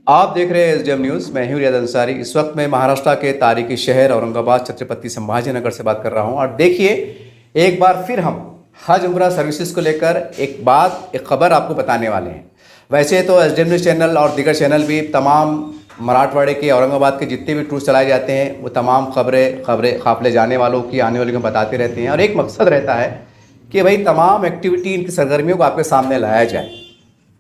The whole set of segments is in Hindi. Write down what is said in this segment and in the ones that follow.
आप देख रहे हैं एसडीएम न्यूज़। मैं हूं रियाज अंसारी। इस वक्त मैं महाराष्ट्र के तारीखी शहर औरंगाबाद छत्रपति संभाजीनगर से बात कर रहा हूं। और देखिए, एक बार फिर हम हज उम्रा सर्विसेज को लेकर एक खबर आपको बताने वाले हैं। वैसे तो एसडीएम न्यूज़ चैनल और दीगर चैनल भी तमाम मराठवाड़े के औरंगाबाद के जितने भी टूर चलाए जाते हैं वो तमाम खबरें काफ़िले जाने वालों की आने वालों को बताते रहते हैं। और एक मकसद रहता है कि भाई तमाम एक्टिविटी, इनकी सरगर्मियों को आपके सामने लाया जाए,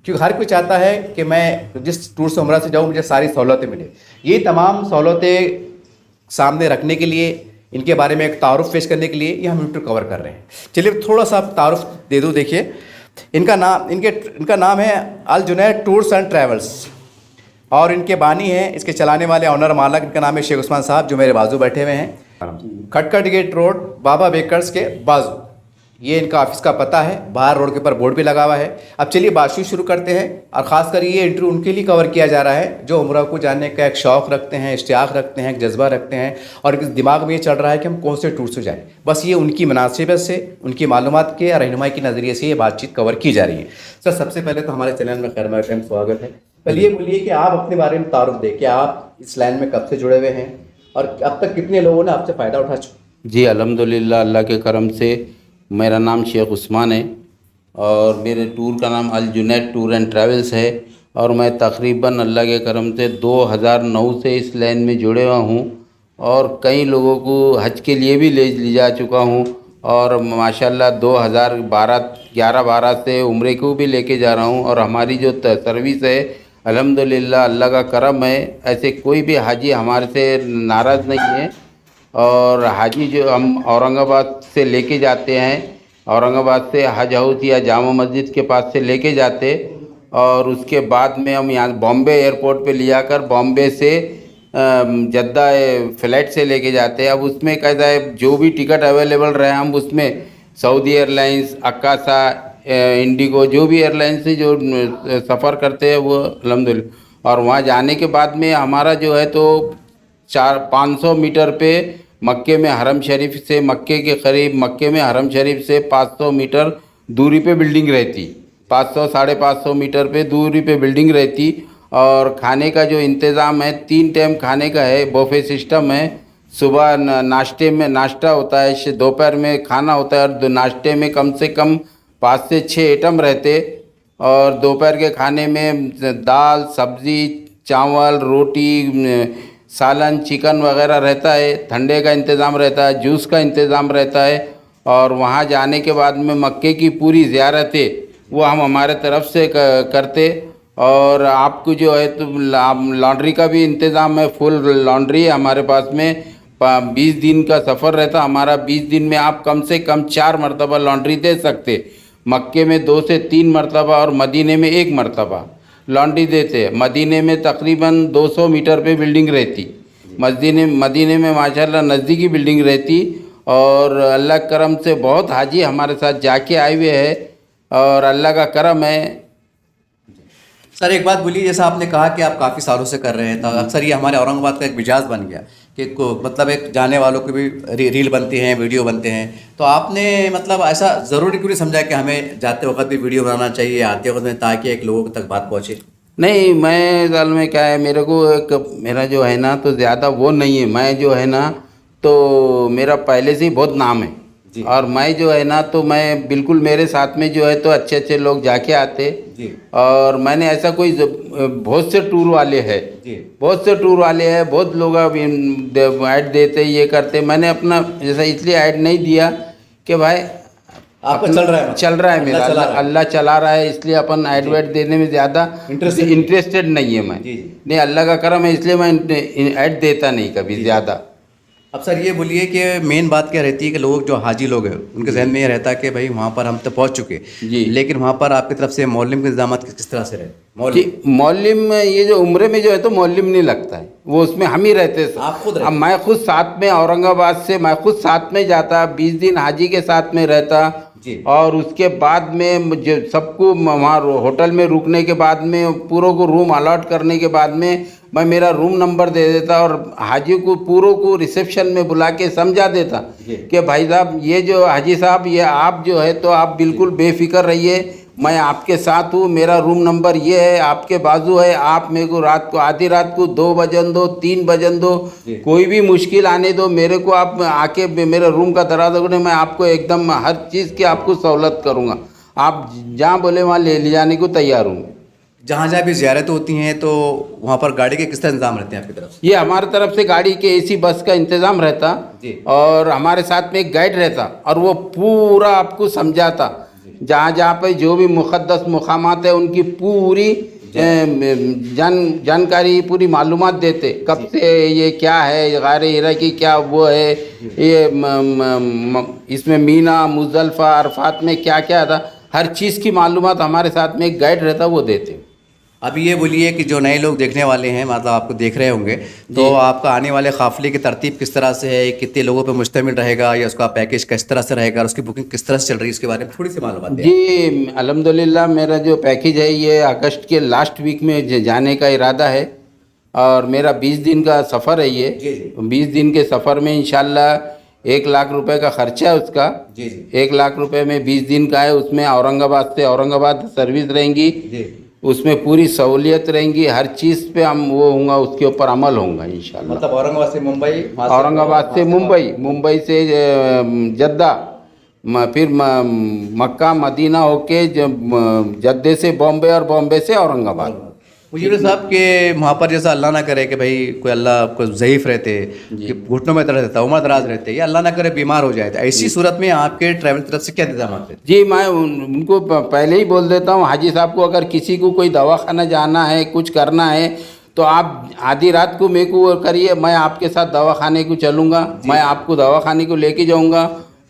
क्योंकि हर कोई चाहता है कि मैं जिस टूर से उम्रा से जाऊँ मुझे सारी सहूलतें मिले। ये तमाम सहूलतें सामने रखने के लिए, इनके बारे में एक तारुफ पेश करने के लिए ये हम यूट्यूब कवर कर रहे हैं। चलिए थोड़ा सा तारुफ दे दूँ। देखिए, इनका नाम है अल जुनैद टूर्स एंड ट्रैवल्स और इनके बानी हैं, इसके चलाने वाले ऑनर मालक, इनका नाम है शेख उस्मान साहब, जो मेरे बाजू बैठे हुए हैं। खटखट गेट रोड, बाबा बेकर्स के बाजू ये इनका ऑफिस का पता है। बाहर रोड के ऊपर बोर्ड भी लगा हुआ है। अब चलिए बातचीत शुरू करते हैं। और ख़ासकर ये इंटरव्यू उनके लिए कवर किया जा रहा है जो उम्रा को जानने का एक शौक़ रखते हैं, इश्तियाक रखते हैं, एक जज्बा रखते हैं और इस दिमाग में ये चल रहा है कि हम कौन से टूर से जाएँ। बस ये उनकी मुनासिबत से, उनकी मालूमात के और रहनुमाई के नज़रिए से ये बातचीत कवर की जा रही है। सर, सबसे पहले तो हमारे चैनल में खैर मकदम स्वागत है। पहले ये बोलिए कि आप अपने बारे में तारुफ दें कि आप इस लाइन में कब से जुड़े हुए हैं और अब तक कितने लोगों ने आपसे फ़ायदा उठा चुके। जी अल्हम्दुलिल्लाह, अल्लाह के करम से मेरा नाम शेख उस्मान है और मेरे टूर का नाम अल जुनैद टूर एंड ट्रैवल्स है। और मैं तकरीबन अल्लाह के करम से 2009 से इस लाइन में जुड़े हुआ हूँ और कई लोगों को हज के लिए भी ले जा चुका हूँ। और माशाल्लाह 2011-12 से उम्रे को भी लेके जा रहा हूँ। और हमारी जो सर्विस है अल्हम्दुलिल्लाह अल्लाह का करम है, ऐसे कोई भी हाजी हमारे से नाराज़ नहीं है। और हाजी जो हम औरंगाबाद से लेके जाते हैं, औरंगाबाद से हज हाउस या जामा मस्जिद के पास से लेके जाते और उसके बाद में हम यहाँ बॉम्बे एयरपोर्ट पे ले जाकर बॉम्बे से जद्दा फ़्लाइट से लेके जाते हैं। अब उसमें कैसा है, जो भी टिकट अवेलेबल रहे हम उसमें सऊदी एयरलाइंस, अक्कासा, इंडिगो, जो भी एयरलाइन से जो सफ़र करते हैं वो अल्हम्दुलिल्लाह। और वहाँ जाने के बाद में हमारा जो है तो 500 मीटर पे मक्के में हरम शरीफ से, मक्के के करीब मक्के में हरम शरीफ से 500 मीटर दूरी पे बिल्डिंग रहती, 500-550 मीटर पे दूरी पे बिल्डिंग रहती। और खाने का जो इंतज़ाम है 3 टाइम खाने का है, बफे सिस्टम है। सुबह नाश्ते में नाश्ता होता है, दोपहर में खाना होता है और नाश्ते में कम से कम 5 से 6 आइटम रहते। और दोपहर के खाने में दाल, सब्ज़ी, चावल, रोटी, सालन, चिकन वगैरह रहता है। ठंडे का इंतज़ाम रहता है, जूस का इंतज़ाम रहता है। और वहाँ जाने के बाद में मक्के की पूरी ज़ियारतें वो हम हमारे तरफ से करते। और आपको जो है तो लॉन्ड्री का भी इंतज़ाम है, फुल लॉन्ड्री है हमारे पास में। 20 दिन का सफ़र रहता हमारा। 20 दिन में आप कम से कम 4 मरतबा लॉन्ड्री दे सकते। मक्के में 2 से 3 मरतबा और मदीने में 1 मरतबा लॉन्ड्री देते। मदीने में तकरीबन 200 मीटर पे बिल्डिंग रहती। मदीने में माशाल्लाह नज़दीकी बिल्डिंग रहती। और अल्लाह करम से बहुत हाजी हमारे साथ जाके आए हुए हैं और अल्लाह का करम है। सर, एक बात बोलिए, जैसा आपने कहा कि आप काफ़ी सालों से कर रहे हैं, तो अक्सर ये हमारे औरंगाबाद का एक मिजाज बन गया कि मतलब एक जाने वालों की भी रील बनती हैं, वीडियो बनते हैं। तो आपने मतलब ऐसा ज़रूरी क्यों नहीं समझा कि हमें जाते वक्त भी वीडियो बनाना चाहिए, आते वक्त में, ताकि एक लोगों तक बात पहुँचे? नहीं, मैं असल में क्या है, मेरे को मेरा जो है ना तो ज़्यादा वो नहीं है। मैं जो है ना तो मेरा पहले से ही बहुत नाम है और मैं जो है ना तो मैं बिल्कुल, मेरे साथ में जो है तो अच्छे अच्छे लोग जाके आते जी। और मैंने ऐसा कोई बहुत से टूर वाले हैं, बहुत लोग अब ऐड देते, ये करते। मैंने अपना जैसा इसलिए ऐड नहीं दिया कि भाई आपका चल रहा है मेरा, अल्लाह चला रहा है, इसलिए अपन ऐड वेड देने में ज़्यादा इंटरेस्टेड नहीं है मैं। नहीं, अल्लाह का करम है, इसलिए मैं ऐड देता नहीं कभी ज़्यादा। अब सर ये बोलिए कि मेन बात क्या रहती है कि लोग जो हाजी लोग हैं उनके जहन में ये रहता है कि भाई वहाँ पर हम तो पहुँच चुके जी, लेकिन वहाँ पर आपकी तरफ से मौलिम के इंतजाम किस तरह से रहे? मौलिम ये जो उम्रे में जो है तो मौलिम नहीं लगता है, वो उसमें हम ही रहते हैं। आप खुद अब मैं खुद साथ में औरंगाबाद से मैं खुद साथ में जाता, 20 दिन हाजी के साथ में रहता जी। और उसके बाद में जो सबको वहाँ होटल में रुकने के बाद में पूरों को रूम अलॉट करने के बाद में मैं मेरा रूम नंबर दे देता और हाजी को पूरों को रिसेप्शन में बुला के समझा देता कि भाई साहब, ये जो हाजी साहब, ये आप जो है तो आप बिल्कुल बेफिक्र रहिए, मैं आपके साथ हूँ, मेरा रूम नंबर ये है, आपके बाजू है, आप मेरे को रात को आधी रात को 2 बजन दो, 3 बजन दो, कोई भी मुश्किल आने दो मेरे को, आप आके मेरे रूम का दरवाजा खोलें, मैं आपको एकदम हर चीज़ की आपको सहूलत करूँगा। आप जहाँ बोले वहाँ ले जाने को तैयार हूँ। जहाँ जहाँ भी ज़ियारत होती हैं तो वहाँ पर गाड़ी के किस तरह इंतजाम रहते हैं आपकी तरफ से? ये हमारी तरफ से गाड़ी के एसी बस का इंतज़ाम रहता जी। और हमारे साथ में एक गाइड रहता और वो पूरा आपको समझाता, जहाँ जहाँ पे जो भी मुक़द्दस मुक़ामात है उनकी पूरी जानकारी, पूरी मालूमात देते, कब से ये क्या है, गार हिरा की क्या वो है, ये इसमें मीना मुज़दलिफ़ा अरफात में क्या क्या था, हर चीज़ की मालूमात हमारे साथ में एक गाइड रहता वो देते। अभी ये बोलिए कि जो नए लोग देखने वाले हैं, मतलब आपको देख रहे होंगे, तो आपका आने वाले काफ़िले की तरतीब किस तरह से है, कितने लोगों पर मुश्तमिल रहेगा या उसका पैकेज किस तरह से रहेगा और उसकी बुकिंग किस तरह से चल रही है, इसके बारे में थोड़ी सी मालूमात दें। जी अल्हम्दुलिल्लाह, मेरा जो पैकेज है ये अगस्त के लास्ट वीक में जाने का इरादा है और मेरा 20 दिन का सफ़र है ये। जी जी 20 दिन के सफ़र में इंशाल्लाह 1 लाख रुपए का खर्चा है उसका। जी जी 1 लाख रुपए में 20 दिन का है। उसमें औरंगाबाद से औरंगाबाद सर्विस रहेंगी, जी। उसमें पूरी सहूलियत रहेंगी, हर चीज़ पे हम वो होगा, उसके ऊपर अमल होगा इंशाल्लाह। मतलब औरंगाबाद से मुंबई, औरंगाबाद से मुंबई, मुंबई से जद्दा, फिर मक्का मदीना होके जद्दे से बॉम्बे और बॉम्बे से औरंगाबाद। मुझे साहब के वहाँ पर जैसा अल्लाह ना करे कि भाई कोई अल्लाह को ज़ईफ़ रहते, कि घुटनों में दर्द रहता, उम्र दराज रहते, या अल्लाह ना करे बीमार हो जाए, तो ऐसी सूरत में आपके ट्रैवल तरफ से क्या इंतजाम रहते? जी मैं उनको पहले ही बोल देता हूँ, हाजी साहब को अगर किसी को कोई दवाखाना जाना है, कुछ करना है तो आप आधी रात को मेरे को करिए, मैं आपके साथ दवाखाने को चलूँगा, मैं आपको दवाखाने को लेके जाऊँगा,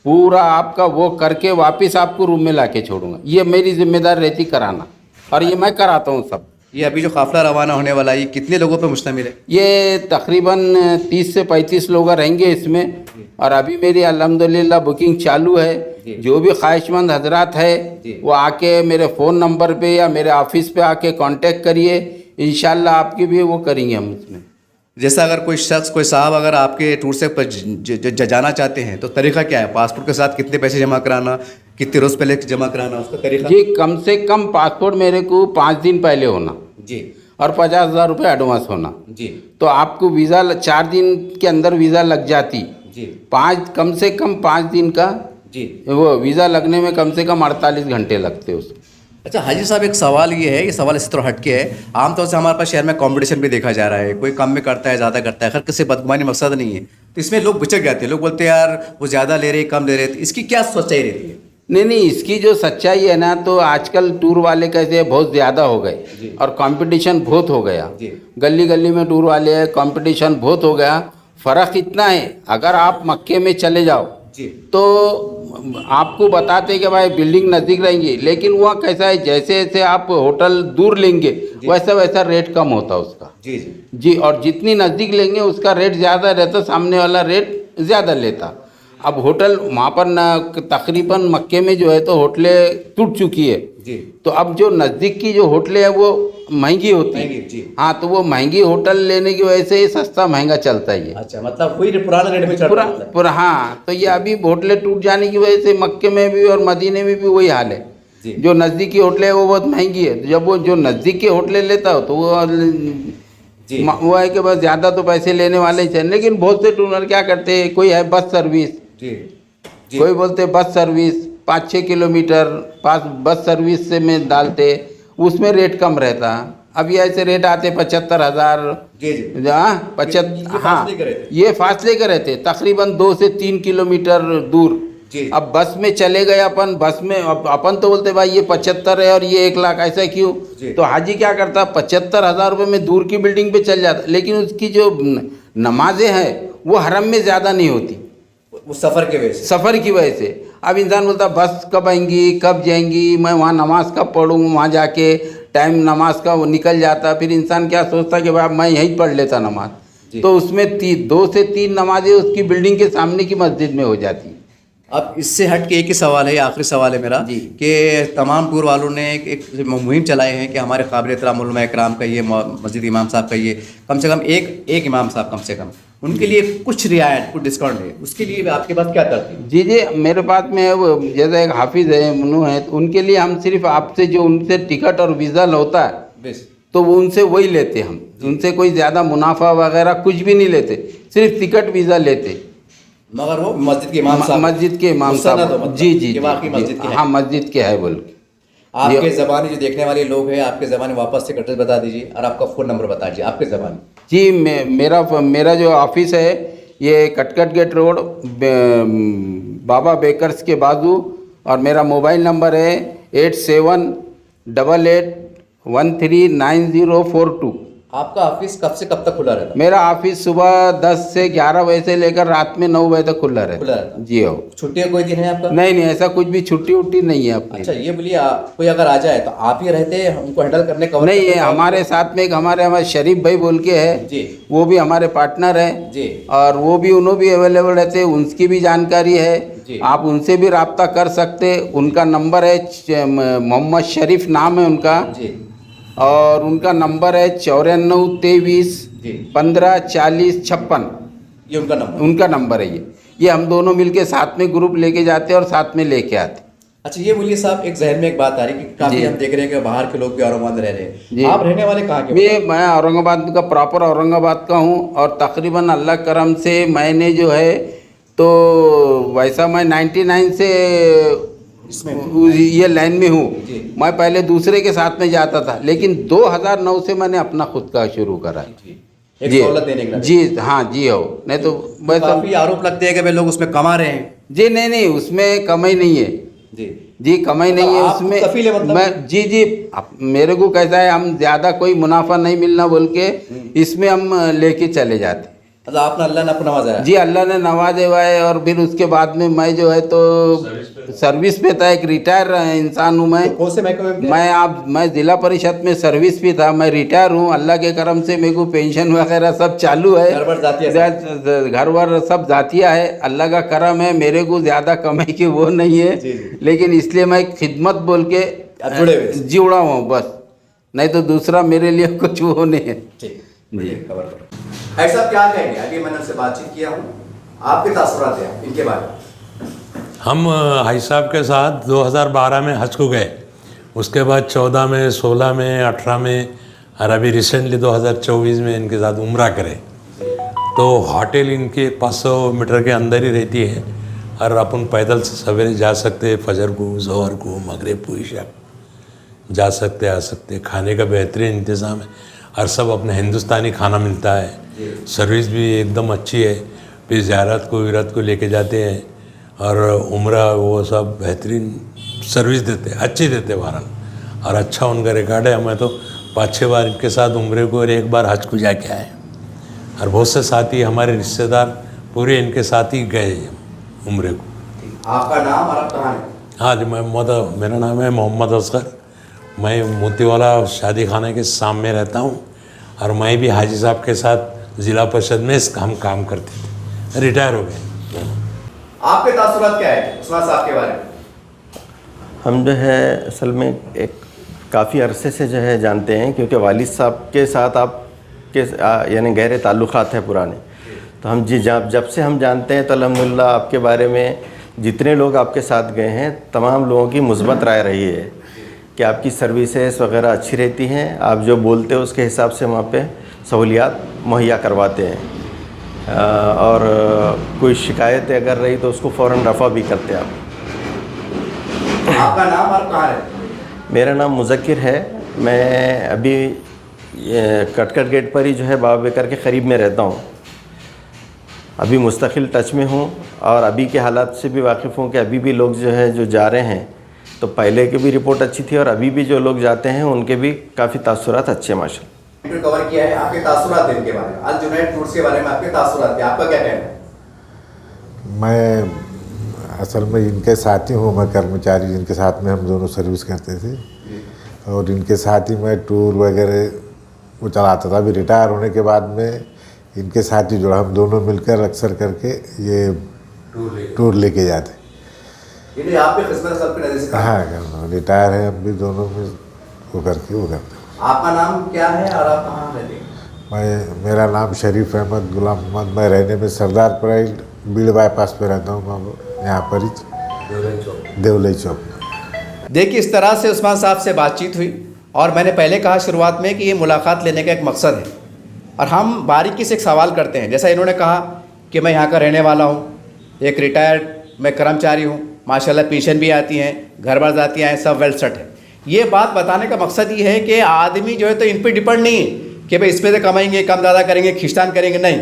पूरा आपका वो करके वापस आपको रूम में ला के छोड़ूँगा। ये मेरी जिम्मेदारी रहती कराना, और ये मैं कराता हूँ सब। ये अभी जो काफ़िला रवाना होने वाला है, ये कितने लोगों पर मुश्तमिल है? ये तकरीबन 30 से 35 लोग रहेंगे इसमें, और अभी मेरी अल्हम्दुलिल्लाह बुकिंग चालू है। जो भी ख्वाहिशमंद हजरात है वो आके मेरे फ़ोन नंबर पे या मेरे ऑफिस पे आके कांटेक्ट करिए, इंशाल्लाह आपकी भी वो करेंगे हम इसमें। जैसा अगर कोई शख्स, कोई साहब अगर आपके टूर से जाना चाहते हैं तो तरीका क्या है? पासपोर्ट के साथ कितने पैसे जमा कराना, कितने रोज़ पहले जमा कराना, उसका तरीका? जी कम से कम पासपोर्ट मेरे को 5 दिन पहले होना जी, और 50,000 रुपये एडवांस होना। जी तो आपको वीज़ा 4 दिन के अंदर वीज़ा लग जाती। जी कम से कम 5 दिन का जी वो वीज़ा लगने में कम से कम 48 घंटे लगते उसको। अच्छा हाजी साहब, एक सवाल ये है, ये सवाल इस तरह हटके है, आमतौर से हमारे पास शहर में कंपटीशन भी देखा जा रहा है, कोई कम में करता है, ज़्यादा करता है, खैर किसी बदगुमानी मकसद नहीं है, तो इसमें लोग बिचक जाते हैं, लोग बोलते हैं यार वो ज़्यादा ले रहे, कम ले रहे, तो इसकी क्या सच्चाई रहती है? नहीं, इसकी जो सच्चाई है ना, तो आजकल टूर वाले कैसे बहुत ज़्यादा हो गए और कंपटीशन बहुत हो गया। गली गली में टूर वाले हैं, कंपटीशन बहुत हो गया। फ़र्क इतना है, अगर आप मक्के में चले जाओ तो आपको बताते कि भाई बिल्डिंग नज़दीक रहेंगी, लेकिन वहाँ कैसा है, जैसे जैसे आप होटल दूर लेंगे वैसा वैसा रेट कम होता उसका। जी, और जितनी नज़दीक लेंगे उसका रेट ज़्यादा रहता, सामने वाला रेट ज़्यादा लेता। अब होटल वहाँ पर तकरीबन मक्के में जो है तो होटलें टूट चुकी है जी, तो अब जो नज़दीक की जो होटलें हैं वो महंगी होती है। हाँ, तो वो महंगी होटल लेने की वजह से सस्ता महंगा चलता ही है। अच्छा, मतलब वही पुराना रेट में चल रहा है पूरा। हाँ, तो ये अभी होटलें टूट जाने की वजह से मक्के में भी और मदीने में भी वही हाल है। जो नज़दीक की होटलें है वो बहुत महंगी है, तो जब वो जो नज़दीक की होटलें लेता हो तो वो है कि बस ज़्यादा तो पैसे लेने वाले ही चाहिए। लेकिन बहुत से टूरर क्या करते हैं, कोई है बस सर्विस, कोई बोलते बस सर्विस 5-6 किलोमीटर पास बस सर्विस से में डालते, उसमें रेट कम रहता। अभी ऐसे रेट आते 75,000। हाँ, ये फासले के रहते तकरीबन 2 से 3 किलोमीटर दूर। अब बस में चले गए अपन, बस में अपन तो बोलते भाई ये 75 है और ये 1 लाख, ऐसा क्यों? तो हाजी क्या करता, 75,000 रुपये में दूर की बिल्डिंग पे चल जाता, लेकिन उसकी जो नमाजें हैं वो हरम में ज़्यादा नहीं होती, वो सफ़र की वजह से। अब इंसान बोलता बस कब आएंगी, कब जाएंगी, मैं वहाँ नमाज कब पढ़ूँ, वहाँ जाके टाइम नमाज का वो निकल जाता। फिर इंसान क्या सोचता कि भाई मैं यहीं पढ़ लेता नमाज, तो उसमें 2 से 3 नमाजें उसकी बिल्डिंग के सामने की मस्जिद में हो जाती। अब इससे हट के एक ही सवाल है, आखिरी सवाल है मेरा कि तमाम टूर वालों ने एक मुहिम चलाए हैं कि हमारे काबिल एहतराम उलमा इकराम का ये मस्जिद इमाम साहब का ये कम से कम एक इमाम साहब कम से कम उनके लिए कुछ रियायत, कुछ डिस्काउंट है, उसके लिए भी आपके पास क्या तरतीब? जी जी, मेरे पास में है वो, जैसे एक हाफिज़ है, मनु है, तो उनके लिए हम सिर्फ आपसे जो उनसे टिकट और वीज़ा होता है बेस तो वो उनसे वही लेते हम, उनसे कोई ज़्यादा मुनाफा वगैरह कुछ भी नहीं लेते, सिर्फ टिकट वीज़ा लेते। मगर वो मस्जिद के इमाम साहब, मस्जिद के इमाम मुस्तनद हो साहब, मतलब, जी जी कि वाकई जी, मस्जिद के हैं। हाँ मस्जिद के है बोल के। आपके ज़बानी जो देखने वाले लोग हैं, आपके ज़बानी वापस से एड्रेस बता दीजिए और आपका फ़ोन नंबर बता दीजिए आपके ज़बानी। जी, मेरा जो ऑफिस है ये कटकट गेट रोड, बाबा बेकर्स के बाजू, और मेरा मोबाइल नंबर है 8788139042। आपका ऑफिस कब से कब तक खुला रहता है? मेरा ऑफिस सुबह 10 से 11 बजे से लेकर रात में 9 बजे तक खुला रहता है। जी हो। छुट्टी का कोई दिन है आपका? नहीं नहीं, ऐसा कुछ भी छुट्टी उट्टी नहीं है अपनी। अच्छा ये बोलिए, कोई अगर आ जाए तो आप ही रहते हैं उनको हैंडल करने का? नहीं है, हमारे साथ में एक हमारे शरीफ भाई बोल के है जी, वो भी हमारे पार्टनर है जी, और वो भी उन्होंने भी अवेलेबल रहते हैं, उनकी भी जानकारी है जी। आप उनसे भी रब्ता कर सकते। उनका नंबर है मोहम्मद शरीफ नाम है उनका, जी, और उनका नंबर है 9423 जी। 154056। ये उनका नंबर? उनका नंबर है ये हम दोनों मिलके साथ में ग्रुप लेके जाते हैं और साथ में लेके आते। अच्छा ये बोलिए साहब, एक जहन में एक बात आ रही कि काफी जी। हम देख रहे हैं कि बाहर के लोग भी औरंगाबाद रह रहे जी। हैं, आप रहने वाले कहाँ के? मैं औरंगाबाद का, प्रॉपर औरंगाबाद का हूँ, और तकरीबन अल्लाह करम से मैंने जो है तो वैसा मैं 99 से इसमें ये लाइन में हूँ। जी। मैं पहले दूसरे के साथ में जाता था, लेकिन 2009 से मैंने अपना खुद का शुरू करा। जी, एक सहूलत देने के लिए। जी हाँ जी हो, नहीं तो मैं तो काफी आरोप लगते हैं कि भाई लोग उसमें कमा रहे हैं। जी नहीं नहीं, उसमें कमाई नहीं है जी, जी, कमाई नहीं है आप उसमें। कफील है मतलब? मैं जी जी, मेरे को कैसा है, हम ज़्यादा कोई मुनाफा नहीं मिलना बोल के इसमें हम लेके चले जाते। मतलब आपने अल्लाह ने आपको नवाजा है? जी, अल्लाह ने नवाजे हुआ है। और फिर उसके बाद में मैं जो है तो सर्विस पे था, एक रिटायर इंसान हूँ मैं। तो कौन से महकमे में थे? मैं ज़िला परिषद में सर्विस भी था, मैं रिटायर हूँ। अल्लाह के करम से मेरे को पेंशन वगैरह सब चालू है, घर-वर जातिया घर वर सब जातिया है, अल्लाह का करम है। मेरे को ज़्यादा कमाई की वो नहीं है, जी, जी। लेकिन इसलिए मैं खिदमत बोल के आप जुड़े हुए हैं? जुड़ा हूँ बस, नहीं तो दूसरा मेरे लिए कुछ वो नहीं है। ठीक जी, खबर करो। ऐसा क्या कहेंगे? अभी मैंने उनसे बातचीत किया हूँ, आपके तासुरात हैं इनके बारे में? हम हाई साहब के साथ 2012 में हज को गए, उसके बाद 14 में, 16 में, 18 में, और अभी रिसेंटली 2024 में इनके साथ उम्रा करें। तो होटल इनके 500 मीटर के अंदर ही रहती है, और अपन पैदल से सवेरे जा सकते हैं, फजर को, ज़ोहर को, मगरिब को, इशा को जा सकते आ सकते। खाने का बेहतरीन इंतज़ाम है, और सब अपने हिंदुस्तानी खाना मिलता है। सर्विस भी एकदम अच्छी है। फिर ज़ियारत को, विरत को लेके जाते हैं, और उम्रा वो सब बेहतरीन सर्विस देते हैं, अच्छी देते हैं वारन, और अच्छा उनका रिकॉर्ड है। हमें तो 5-6 बार इनके साथ उम्रे को और 1 बार हज को जाके आए, और बहुत से साथी हमारे रिश्तेदार पूरे इनके साथ ही गए उम्रे को। आपका नाम और आप कहाँ हैं? हाँ जी, मेरा नाम है मोहम्मद असगर। मैं मोतीवाला शादी खाने के सामने रहता हूँ, और मैं भी हाजी साहब के साथ ज़िला परिषद में हम काम करते थे, रिटायर हो गए। आपके तासुरात क्या है उस्मान साहब के बारे में? हम जो है असल में एक काफ़ी अरसे से जो है जानते हैं, क्योंकि वालिद साहब के साथ आपके यानी गहरे ताल्लुक़ात हैं पुराने। तो हम जी जब से हम जानते हैं तो अल्हम्दुलिल्लाह आपके बारे में जितने लोग आपके साथ गए हैं तमाम लोगों की मुस्बत राय रही है कि आपकी सर्विसेज वगैरह अच्छी रहती हैं, आप जो बोलते हो उसके हिसाब से वहाँ पे सहूलियात मुहैया करवाते हैं, और कोई शिकायत अगर रही तो उसको फ़ौरन रफ़ा भी करते हैं आप। आपका नाम और कहाँ रहते हैं? मेरा नाम मुज़क्किर है। मैं अभी कटकट गेट पर ही जो है बाबा बेकर के क़रीब में रहता हूँ। अभी मुस्तकिल टच में हूँ, और अभी के हालात से भी वाकिफ़ हूँ कि अभी भी लोग जो है जो जा रहे हैं, तो पहले की भी रिपोर्ट अच्छी थी, और अभी भी जो लोग जाते हैं उनके भी काफ़ी तासुरात अच्छे माशाअल्लाह। कवर किया है, आपके तासुरात इनके बारे में, अल जुनैद टूर्स के बारे में आपके तासुरात, आपका क्या कहना है? मैं असल में इनके साथी हूँ, मैं कर्मचारी, इनके साथ में हम दोनों सर्विस करते थे, और इनके साथ ही मैं टूर वगैरह वो चलाता था। अभी रिटायर होने के बाद में इनके साथ ही जुड़ा, हम दोनों मिलकर अक्सर करके ये टूर लेके जाते। ये आपके खिदमत सब की नज़र से? हाँ, रिटायर है, हम भी दोनों में वो करके वो करते। आपका नाम क्या है और आप कहाँ रहते हैं? मेरा नाम शरीफ अहमद गुलाम मोहम्मद, मैं रहने में सरदारपुरा बीड़ बाईपास पे रहता हूँ, मैं यहाँ पर ही देवलई चौक में। देखिए, इस तरह से उस्मान साहब से बातचीत हुई और मैंने पहले कहा शुरुआत में कि ये मुलाकात लेने का एक मकसद है और हम बारीकी से एक सवाल करते हैं। जैसा इन्होंने कहा कि मैं यहाँ का रहने वाला हूँ, एक रिटायर्ड मैं कर्मचारी हूँ, माशाल्लाह पेंशन भी आती हैं, घर बार जाती हैं, सब वेल सेट है। ये बात बताने का मकसद ये है कि आदमी जो है तो इन पर डिपेंड नहीं है कि भाई इसमें से कमाएंगे, कम ज़्यादा करेंगे, खिस्तान करेंगे, नहीं।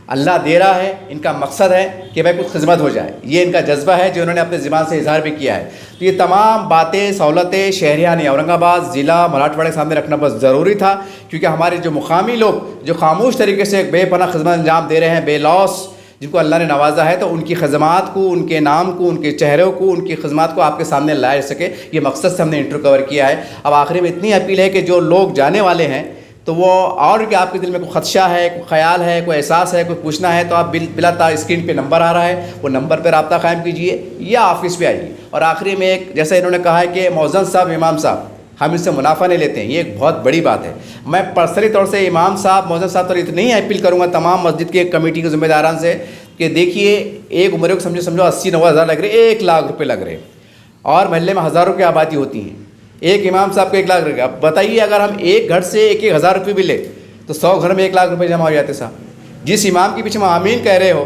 अल्लाह दे रहा है, इनका मकसद है कि भाई कुछ खिदमत हो जाए, ये इनका जज्बा है जो इन्होंने अपने ज़बान से इजहार भी किया है। तो ये तमाम बातें, सहूलतें शहरियान औरंगाबाद ज़िला मराठवाड़ा के सामने रखना बहुत ज़रूरी था, क्योंकि हमारे जो मुकामी लोग जो खामोश तरीके से बेपनाह खिदमत अंजाम दे रहे हैं, बेलौस, जिनको अल्लाह ने नवाजा है, तो उनकी खदमात को, उनके नाम को, उनके चेहरों को, उनकी खदमात को आपके सामने लाया जा सके, ये मकसद से हमने इंटरव्यू कवर किया है। अब आखिरी में इतनी अपील है कि जो लोग जाने वाले हैं तो वो और कि आपके दिल में कोई खदशा है, कोई ख्याल है, कोई एहसास है, कोई पूछना है, तो आप बिला स्क्रीन पे नंबर आ रहा है, वो नंबर पर रब्ता कायम कीजिए या ऑफिस पे आइए। और आखिरी में एक, जैसा इन्होंने कहा है कि मौज़न साहब, इमाम साहब, हम इससे मुनाफा नहीं लेते हैं, ये एक बहुत बड़ी बात है। मैं पर्सनली तौर से इमाम साहब, मौज़न साहब तो इतनी ही अपील करूँगा तमाम मस्जिद के कमेटी के ज़िम्मेदारान से कि देखिए, एक उम्र को समझो 80-90 हज़ार लग रहे, 1 लाख रुपये लग रहे, और महल्ले में हज़ारों की आबादी होती है, एक इमाम साहब को 1 लाख रुपये। अब बताइए, अगर हम एक घर से 1-1 हज़ार रुपये भी ले तो 100 घर में 1 लाख रुपये जमा हो जाते साहब। जिस इमाम के पीछे हम आमीन कह रहे हो,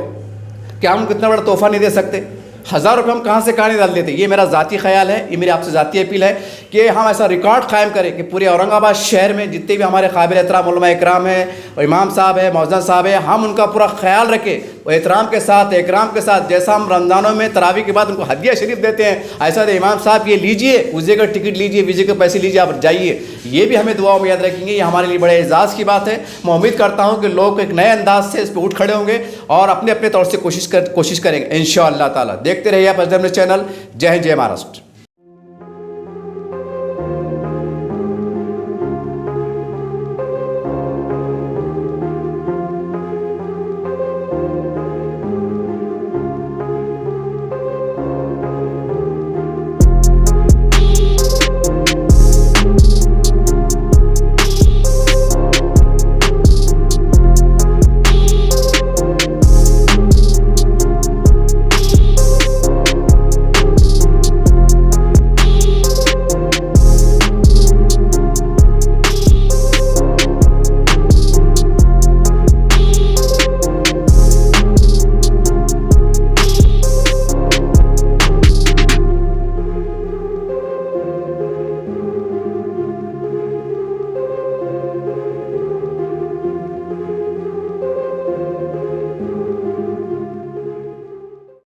क्या हम कितना बड़ा तोहफ़ा नहीं दे सकते? 1000 रुपये हम कहाँ से कहाँ नहीं डाल देते। ये मेरा ज़ाती ख्याल है, ये मेरी आपसे ज़ाती अपील है कि हम ऐसा रिकॉर्ड कायम करें कि पूरे औरंगाबाद शहर में जितने भी हमारे काबिल एहतराम उलमा इकराम हैं, और इमाम साहब है, मौज़न साहब है, हम उनका पूरा ख्याल रखें और एहतराम के साथ, इकराम के साथ, जैसा हम रमज़ानों में तरावी के बाद उनको हदिया शरीफ देते हैं, ऐसा तो इमाम साहब ये लीजिए, उसे का टिकट लीजिए, वीज़े के पैसे लीजिए, आप जाइए। ये भी हमें दुआओं में याद रखेंगे, ये हमारे लिए बड़े एजाज़ की बात है। मैं उम्मीद करता हूँ कि लोग एक नए अंदाज से इस पर उठ खड़े होंगे और अपने अपने तौर से कोशिश करेंगे इंशाअल्लाह ताला। देखते रहिए आप अजदर चैनल। जय हिंद, जय महाराष्ट्र।